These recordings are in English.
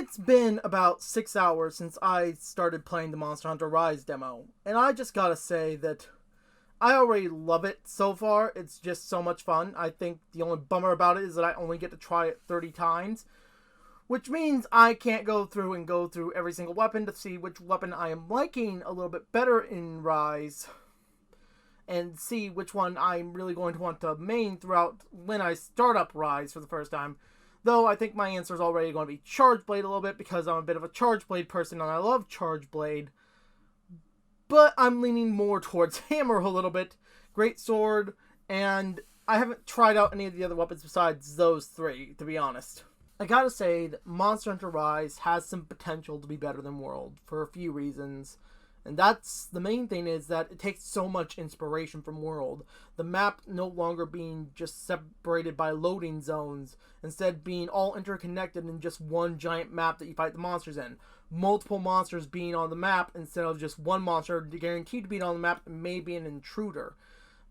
It's been about 6 hours since I started playing the Monster Hunter Rise demo, and I just gotta say that I already love it so far. It's just so much fun. I think the only bummer about it is that I only get to try it 30 times, which means I can't go through every single weapon to see which weapon I am liking a little bit better in Rise, and see which one I'm really going to want to main throughout when I start up Rise for the first time. Though I think my answer is already going to be Charge Blade a little bit, because I'm a bit of a Charge Blade person and I love Charge Blade. But I'm leaning more towards Hammer a little bit, Great Sword, and I haven't tried out any of the other weapons besides those three, to be honest. I gotta say that Monster Hunter Rise has some potential to be better than World for a few reasons. And that's the main thing, is that it takes so much inspiration from World. The map no longer being just separated by loading zones, instead being all interconnected in just one giant map that you fight the monsters in. Multiple monsters being on the map instead of just one monster guaranteed to be on the map and maybe an intruder.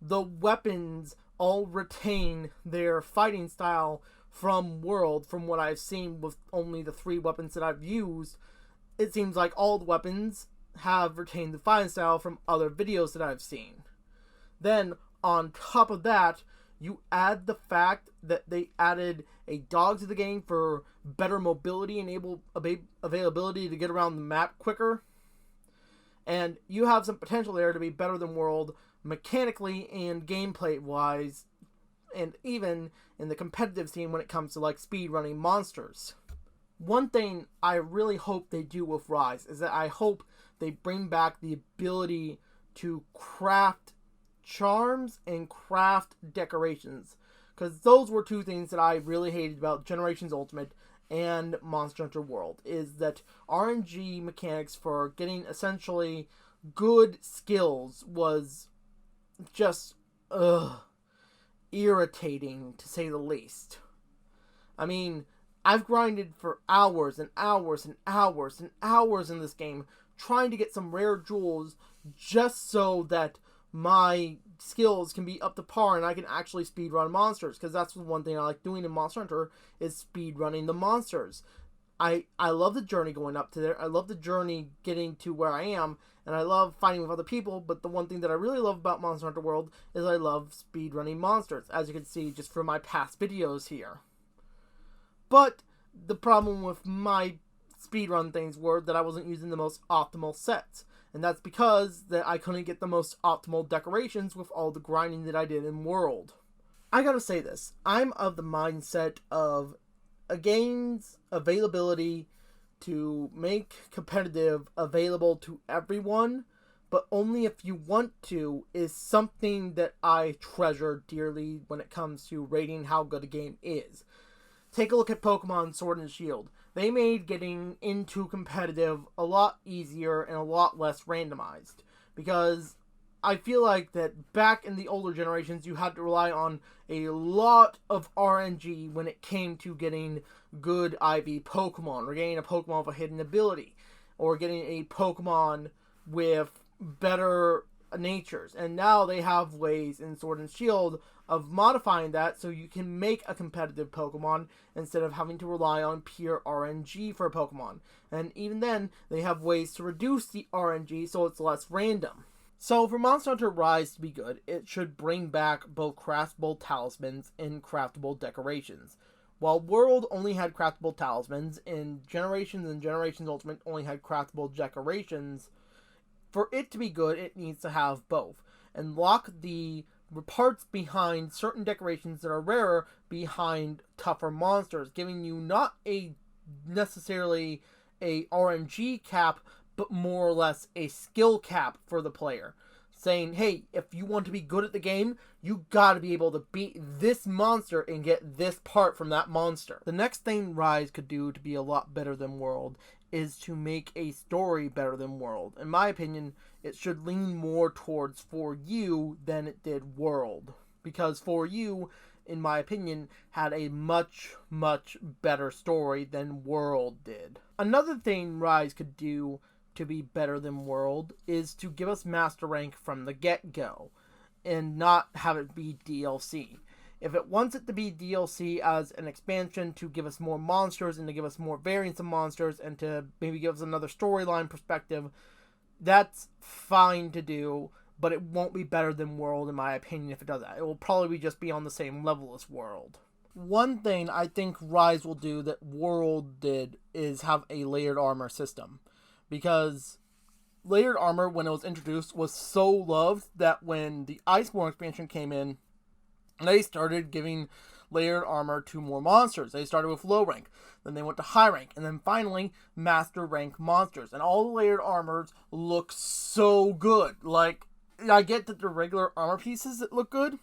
The weapons all retain their fighting style from World. From what I've seen with only the 3 weapons that I've used, it seems like all the weapons have retained the fighting style from other videos that I've seen. Then, on top of that, you add the fact that they added a dog to the game for better mobility and availability to get around the map quicker. And you have some potential there to be better than World mechanically and gameplay-wise, and even in the competitive scene when it comes to like speedrunning monsters. One thing I really hope they do with Rise is that I hope they bring back the ability to craft charms and craft decorations, because those were 2 things that I really hated about Generations Ultimate and Monster Hunter World, is that RNG mechanics for getting essentially good skills was just irritating, to say the least. I mean, I've grinded for hours and hours and hours and hours in this game trying to get some rare jewels just so that my skills can be up to par and I can actually speedrun monsters, because that's the one thing I like doing in Monster Hunter, is speedrunning the monsters. I love the journey going up to there. I love the journey getting to where I am, and I love fighting with other people, but the one thing that I really love about Monster Hunter World is I love speedrunning monsters, as you can see just from my past videos here. But the problem with my speedrun things were that I wasn't using the most optimal sets. And that's because that I couldn't get the most optimal decorations with all the grinding that I did in World. I gotta say this. I'm of the mindset of a game's availability to make competitive available to everyone, but only if you want to, is something that I treasure dearly when it comes to rating how good a game is. Take a look at Pokemon Sword and Shield. They made getting into competitive a lot easier and a lot less randomized, because I feel like that back in the older generations you had to rely on a lot of RNG when it came to getting good IV Pokemon, or getting a Pokemon with a hidden ability, or getting a Pokemon with better natures. And now they have ways in Sword and Shield of modifying that so you can make a competitive Pokemon instead of having to rely on pure RNG for a Pokemon. And even then, they have ways to reduce the RNG so it's less random. So for Monster Hunter Rise to be good, it should bring back both craftable talismans and craftable decorations. While World only had craftable talismans, and Generations Ultimate only had craftable decorations, for it to be good, it needs to have both. And lock the parts behind certain decorations that are rarer behind tougher monsters, giving you not necessarily a RNG cap, but more or less a skill cap for the player. Saying, hey, if you want to be good at the game, you gotta be able to beat this monster and get this part from that monster. The next thing Rise could do to be a lot better than World is to make a story better than World. In my opinion, it should lean more towards For You than it did World, because For You, in my opinion, had a much, much better story than World did. Another thing Rise could do to be better than World is to give us Master Rank from the get-go and not have it be DLC. If it wants it to be DLC as an expansion to give us more monsters and to give us more variants of monsters and to maybe give us another storyline perspective, that's fine to do, but it won't be better than World in my opinion if it does that. It will probably just be on the same level as World. One thing I think Rise will do that World did is have a layered armor system, because layered armor, when it was introduced, was so loved that when the Iceborne expansion came in, they started giving layered armor to more monsters. They started with low rank, then they went to high rank, and then finally master rank monsters. And all the layered armors look so good. Like, I get that the regular armor pieces that look good,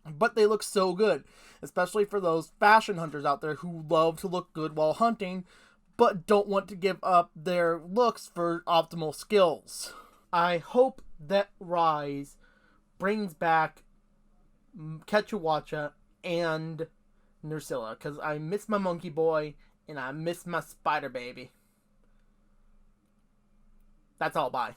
but they look so good. Especially for those fashion hunters out there who love to look good while hunting, but don't want to give up their looks for optimal skills. I hope that Rise brings back Quechuacha and Nursilla, because I miss my monkey boy and I miss my spider baby. That's all, bye.